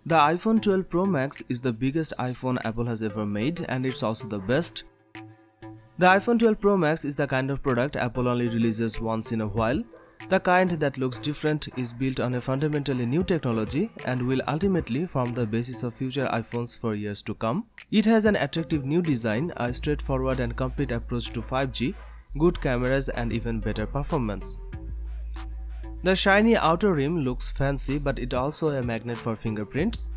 The iPhone 12 Pro Max is the biggest iPhone Apple has ever made, and it's also the best. The iPhone 12 Pro Max is the kind of product Apple only releases once in a while. The kind that looks different, is built on a fundamentally new technology, and will ultimately form the basis of future iPhones for years to come. It has an attractive new design, a straightforward and complete approach to 5G, good cameras, and even better performance. The shiny outer rim looks fancy, but it also a magnet for fingerprints.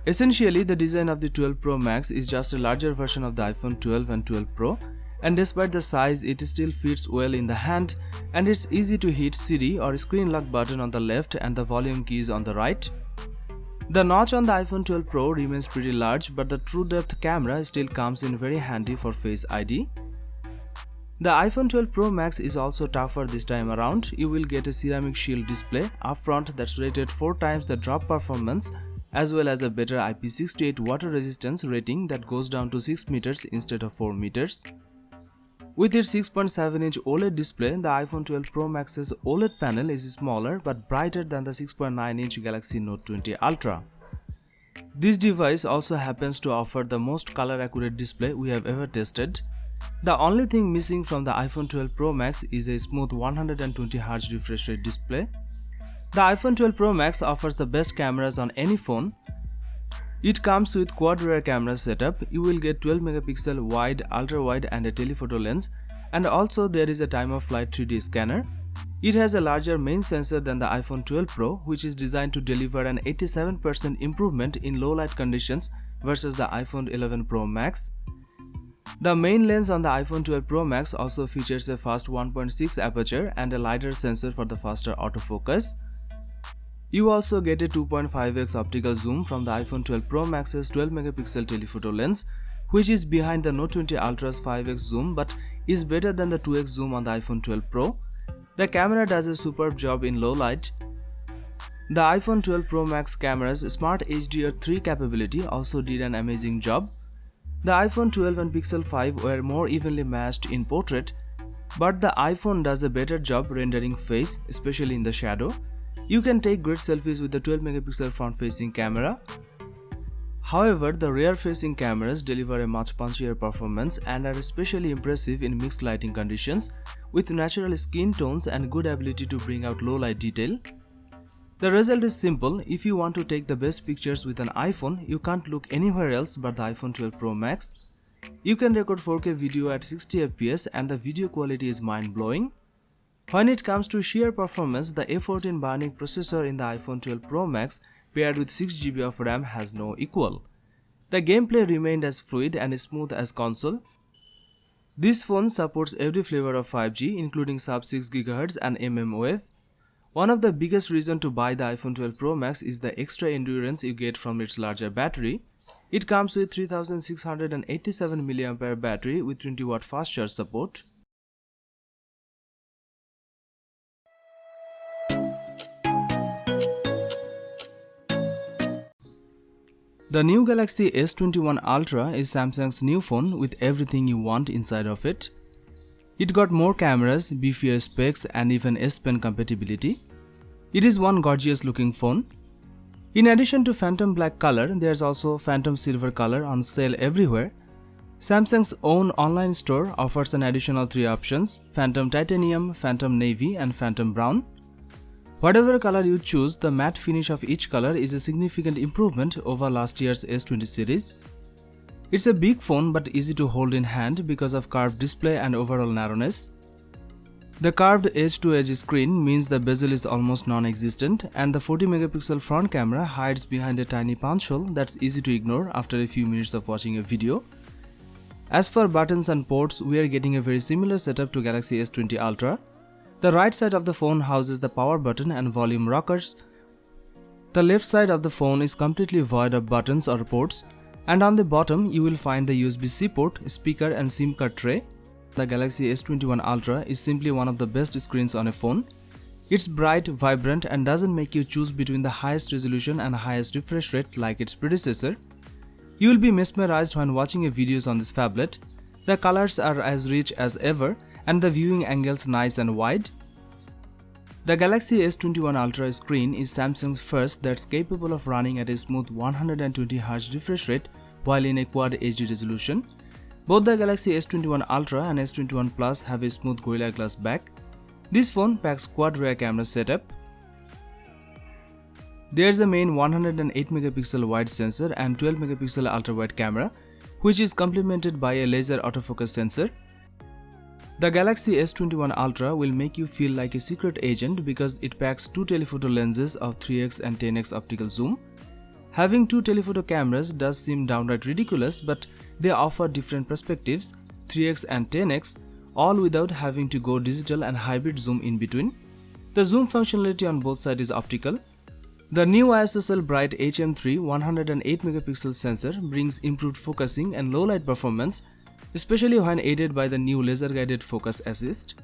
Essentially, the design of the 12 Pro Max is just a larger version of the iPhone 12 and 12 Pro, and despite the size, it still fits well in the hand, and it's easy to hit Siri or screen lock button on the left and the volume keys on the right. The notch on the iPhone 12 Pro remains pretty large, but the true depth camera still comes in very handy for Face ID. The iPhone 12 Pro Max is also tougher this time around. You will get a ceramic shield display up front that's rated 4 times the drop performance, as well as a better IP68 water resistance rating that goes down to 6 meters instead of 4 meters. With its 6.7-inch OLED display, the iPhone 12 Pro Max's OLED panel is smaller but brighter than the 6.9-inch Galaxy Note 20 Ultra. This device also happens to offer the most color-accurate display we have ever tested. The only thing missing from the iPhone 12 Pro Max is a smooth 120Hz refresh rate display. The iPhone 12 Pro Max offers the best cameras on any phone. It comes with quad rear camera setup. You will get 12 megapixel wide, ultra wide, and a telephoto lens, and also there is a time of flight 3D scanner. It has a larger main sensor than the iPhone 12 Pro, which is designed to deliver an 87% improvement in low light conditions versus the iPhone 11 Pro Max. The main lens on the iPhone 12 Pro Max also features a fast 1.6 aperture and a LiDAR sensor for the faster autofocus. You also get a 2.5x optical zoom from the iPhone 12 Pro Max's 12 megapixel telephoto lens, which is behind the Note 20 Ultra's 5x zoom but is better than the 2x zoom on the iPhone 12 Pro. The camera does a superb job in low light. The iPhone 12 Pro Max camera's Smart HDR3 capability also did an amazing job. The iPhone 12 and Pixel 5 were more evenly matched in portrait, but the iPhone does a better job rendering face, especially in the shadow. You can take great selfies with the 12 megapixel front-facing camera. However, the rear-facing cameras deliver a much punchier performance and are especially impressive in mixed lighting conditions, with natural skin tones and good ability to bring out low light detail. The result is simple. If you want to take the best pictures with an iPhone, you can't look anywhere else but the iPhone 12 Pro Max. You can record 4K video at 60 fps and the video quality is mind-blowing. When it comes to sheer performance, the A14 Bionic processor in the iPhone 12 Pro Max paired with 6GB of RAM has no equal. The gameplay remained as fluid and smooth as console. This phone supports every flavor of 5G, including sub-6 GHz and mmWave. One of the biggest reasons to buy the iPhone 12 Pro Max is the extra endurance you get from its larger battery. It comes with 3687 mAh battery with 20W fast charge support. The new Galaxy S21 Ultra is Samsung's new phone with everything you want inside of it. It got more cameras, beefier specs, and even S Pen compatibility. It is one gorgeous looking phone. In addition to Phantom Black color, there's also Phantom Silver color on sale everywhere. Samsung's own online store offers an additional 3 options: Phantom Titanium, Phantom Navy, and Phantom Brown. Whatever color you choose, the matte finish of each color is a significant improvement over last year's S20 series. It's a big phone but easy to hold in hand because of curved display and overall narrowness. The curved edge-to-edge screen means the bezel is almost non-existent, and the 40 megapixel front camera hides behind a tiny punch hole that's easy to ignore after a few minutes of watching a video. As for buttons and ports, we are getting a very similar setup to Galaxy S20 Ultra. The right side of the phone houses the power button and volume rockers. The left side of the phone is completely void of buttons or ports, and on the bottom you will find the USB-C port, speaker, and SIM card tray. The Galaxy S21 Ultra is simply one of the best screens on a phone. It's bright, vibrant, and doesn't make you choose between the highest resolution and highest refresh rate like its predecessor. You will be mesmerized when watching videos on this phablet. The colors are as rich as ever, and the viewing angles nice and wide. The Galaxy S21 Ultra screen is Samsung's first that's capable of running at a smooth 120Hz refresh rate while in a Quad HD resolution. Both the Galaxy S21 Ultra and S21 Plus have a smooth Gorilla Glass back. This phone packs quad rear camera setup. There's a main 108MP wide sensor and 12MP ultra-wide camera, which is complemented by a laser autofocus sensor. The Galaxy S21 Ultra will make you feel like a secret agent because it packs two telephoto lenses of 3x and 10x optical zoom. Having two telephoto cameras does seem downright ridiculous, but they offer different perspectives, 3x and 10x, all without having to go digital and hybrid zoom in between. The zoom functionality on both sides is optical. The new ISOCELL Bright HM3 108MP sensor brings improved focusing and low light performance, especially when aided by the new laser guided focus assist.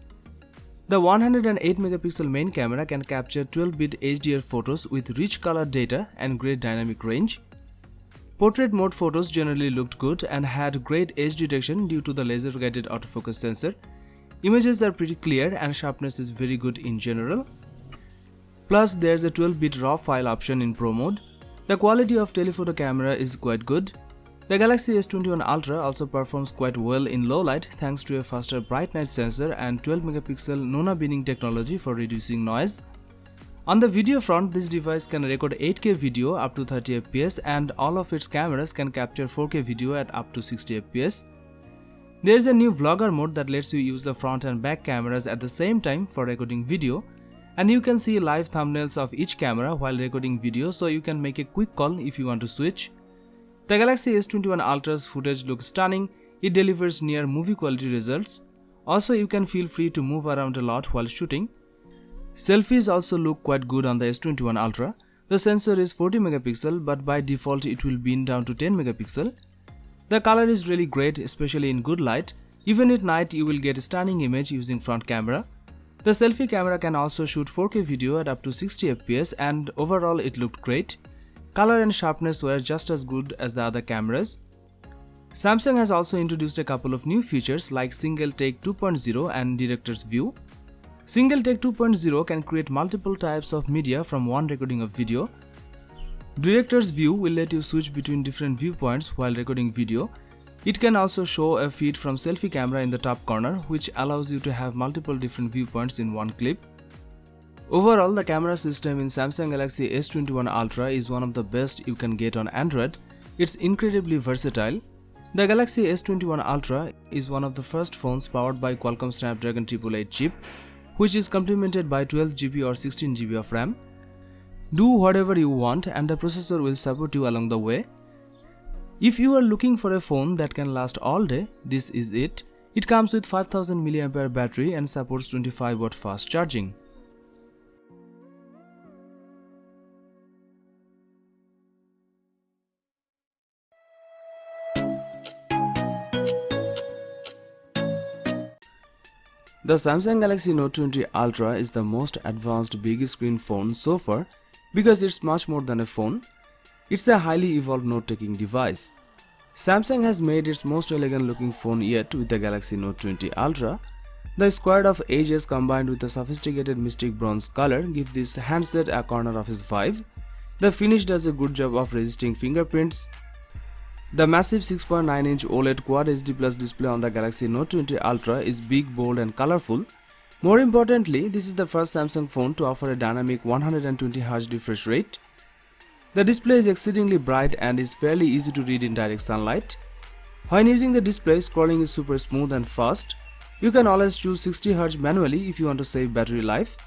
The 108MP main camera can capture 12-bit HDR photos with rich color data and great dynamic range. Portrait mode photos generally looked good and had great edge detection due to the laser guided autofocus sensor. Images are pretty clear and sharpness is very good in general. Plus, there's a 12-bit RAW file option in Pro mode. The quality of telephoto camera is quite good. The Galaxy S21 Ultra also performs quite well in low light thanks to a faster bright night sensor and 12MP Nona binning technology for reducing noise. On the video front, this device can record 8K video up to 30fps and all of its cameras can capture 4K video at up to 60fps. There is a new vlogger mode that lets you use the front and back cameras at the same time for recording video, and you can see live thumbnails of each camera while recording video, so you can make a quick call if you want to switch. The Galaxy S21 Ultra's footage looks stunning. It delivers near movie quality results. Also, you can feel free to move around a lot while shooting. Selfies also look quite good on the S21 Ultra. The sensor is 40MP, but by default it will bin down to 10MP. The color is really great, especially in good light. Even at night you will get a stunning image using front camera. The selfie camera can also shoot 4K video at up to 60fps and overall it looked great. Color and sharpness were just as good as the other cameras. Samsung has also introduced a couple of new features like Single Take 2.0 and Director's View. Single Take 2.0 can create multiple types of media from one recording of video. Director's View will let you switch between different viewpoints while recording video. It can also show a feed from selfie camera in the top corner, which allows you to have multiple different viewpoints in one clip. Overall, the camera system in Samsung Galaxy S21 Ultra is one of the best you can get on Android. It's incredibly versatile. The Galaxy S21 Ultra is one of the first phones powered by Qualcomm Snapdragon 888 chip, which is complemented by 12GB or 16GB of RAM. Do whatever you want and the processor will support you along the way. If you are looking for a phone that can last all day, this is it. It comes with 5000 mAh battery and supports 25W fast charging. The Samsung Galaxy Note 20 Ultra is the most advanced big screen phone so far because it's much more than a phone. It's a highly evolved note-taking device. Samsung has made its most elegant looking phone yet with the Galaxy Note 20 Ultra. The squared off edges combined with a sophisticated mystic bronze color give this handset a corner office vibe. The finish does a good job of resisting fingerprints. The massive 6.9-inch OLED Quad HD Plus display on the Galaxy Note 20 Ultra is big, bold and colorful. More importantly, this is the first Samsung phone to offer a dynamic 120Hz refresh rate. The display is exceedingly bright and is fairly easy to read in direct sunlight. When using the display, scrolling is super smooth and fast. You can always choose 60Hz manually if you want to save battery life.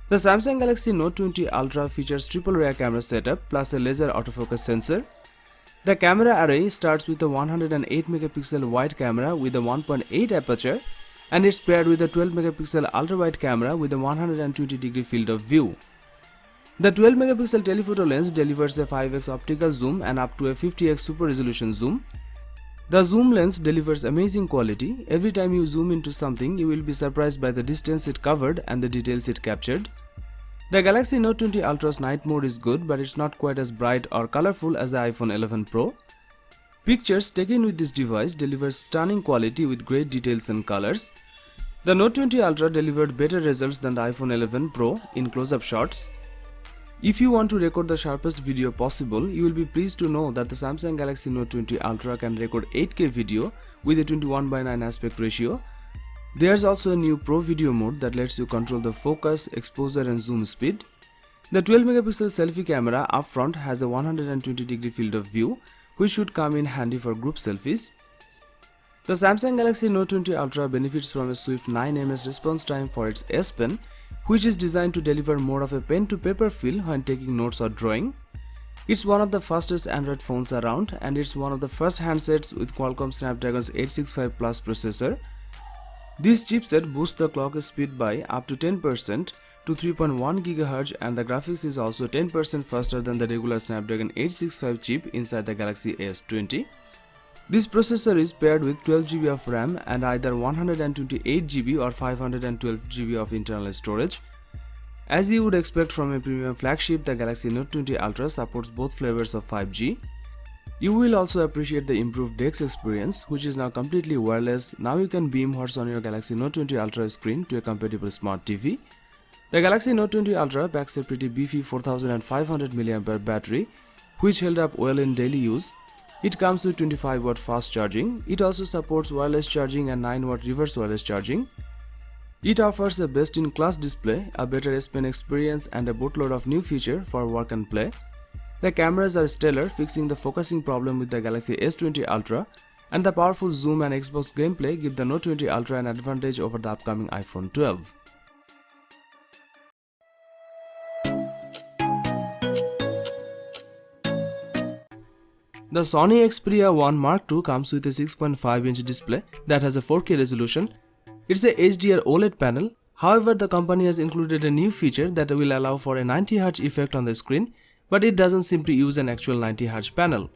The Samsung Galaxy Note 20 Ultra features triple rear camera setup plus a laser autofocus sensor. The camera array starts with a 108MP wide camera with a 1.8 aperture and it's paired with a 12MP ultra-wide camera with a 120° field of view. The 12MP telephoto lens delivers a 5x optical zoom and up to a 50x super resolution zoom. The zoom lens delivers amazing quality. Every time you zoom into something, you will be surprised by the distance it covered and the details it captured. The Galaxy Note 20 Ultra's night mode is good, but it's not quite as bright or colorful as the iPhone 11 Pro. Pictures taken with this device delivers stunning quality with great details and colors. The Note 20 Ultra delivered better results than the iPhone 11 Pro in close-up shots. If you want to record the sharpest video possible, you will be pleased to know that the Samsung Galaxy Note 20 Ultra can record 8K video with a 21:9 aspect ratio. There's also a new Pro Video mode that lets you control the focus, exposure and zoom speed. The 12-megapixel selfie camera up front has a 120-degree field of view, which should come in handy for group selfies. The Samsung Galaxy Note 20 Ultra benefits from a swift 9 ms response time for its S Pen, which is designed to deliver more of a pen-to-paper feel when taking notes or drawing. It's one of the fastest Android phones around, and it's one of the first handsets with Qualcomm Snapdragon's 865 Plus processor. This chipset boosts the clock speed by up to 10% to 3.1 GHz, and the graphics is also 10% faster than the regular Snapdragon 865 chip inside the Galaxy S20. This processor is paired with 12 GB of RAM and either 128 GB or 512 GB of internal storage. As you would expect from a premium flagship, the Galaxy Note 20 Ultra supports both flavors of 5G. You will also appreciate the improved DeX experience, which is now completely wireless. Now you can beam what's on your Galaxy Note 20 Ultra screen to a compatible smart TV. The Galaxy Note 20 Ultra packs a pretty beefy 4500 mAh battery, which held up well in daily use. It comes with 25-watt fast charging. It also supports wireless charging and 9-watt reverse wireless charging. It offers a best-in-class display, a better S Pen experience and a boatload of new features for work and play. The cameras are stellar, fixing the focusing problem with the Galaxy S20 Ultra, and the powerful zoom and Xbox gameplay give the Note 20 Ultra an advantage over the upcoming iPhone 12. The SONY XPERIA 1 Mark II comes with a 6.5-inch display that has a 4K resolution. It's a HDR OLED panel. However, the company has included a new feature that will allow for a 90Hz effect on the screen, but it doesn't simply use an actual 90Hz panel.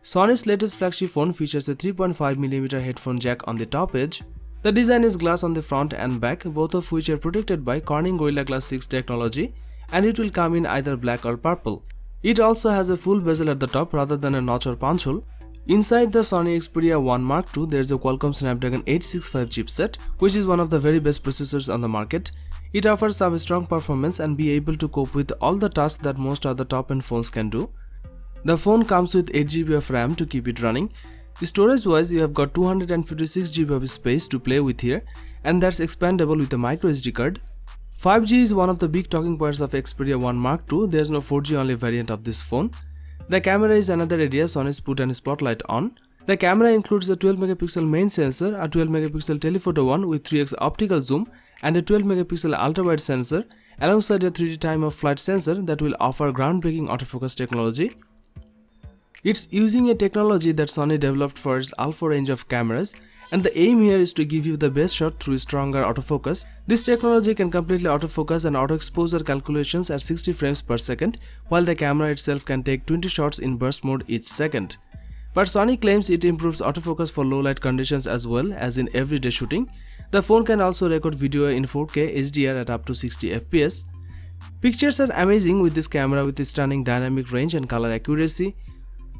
Sony's latest flagship phone features a 3.5mm headphone jack on the top edge. The design is glass on the front and back, both of which are protected by Corning Gorilla Glass 6 technology, and it will come in either black or purple. It also has a full bezel at the top rather than a notch or punch hole. Inside the Sony Xperia 1 Mark II, there is a Qualcomm Snapdragon 865 chipset, which is one of the very best processors on the market. It offers some strong performance and be able to cope with all the tasks that most other top-end phones can do. The phone comes with 8 GB of RAM to keep it running. Storage-wise, you have got 256 GB of space to play with here, and that's expandable with a microSD card. 5G is one of the big talking points of Xperia 1 Mark II. There's no 4G only variant of this phone. The camera is another area Sony's put a spotlight on. The camera includes a 12-megapixel main sensor, a 12-megapixel telephoto one with 3x optical zoom, and a 12-megapixel ultra-wide sensor, alongside a 3D time-of-flight sensor that will offer groundbreaking autofocus technology. It's using a technology that Sony developed for its alpha range of cameras, and the aim here is to give you the best shot through stronger autofocus. This technology can completely autofocus and auto exposure calculations at 60 frames per second, while the camera itself can take 20 shots in burst mode each second. But Sony claims it improves autofocus for low light conditions as well as in everyday shooting. The phone can also record video in 4K HDR at up to 60 FPS. Pictures are amazing with this camera with its stunning dynamic range and color accuracy.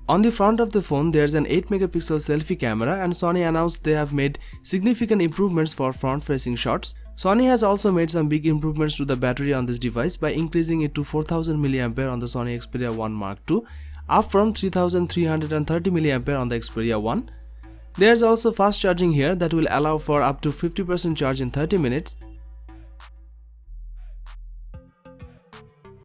On the front of the phone, there's an 8-megapixel selfie camera, and Sony announced they have made significant improvements for front-facing shots. Sony has also made some big improvements to the battery on this device by increasing it to 4000 mAh on the Sony Xperia 1 Mark II, up from 3330 mAh on the Xperia 1. There's also fast charging here that will allow for up to 50% charge in 30 minutes.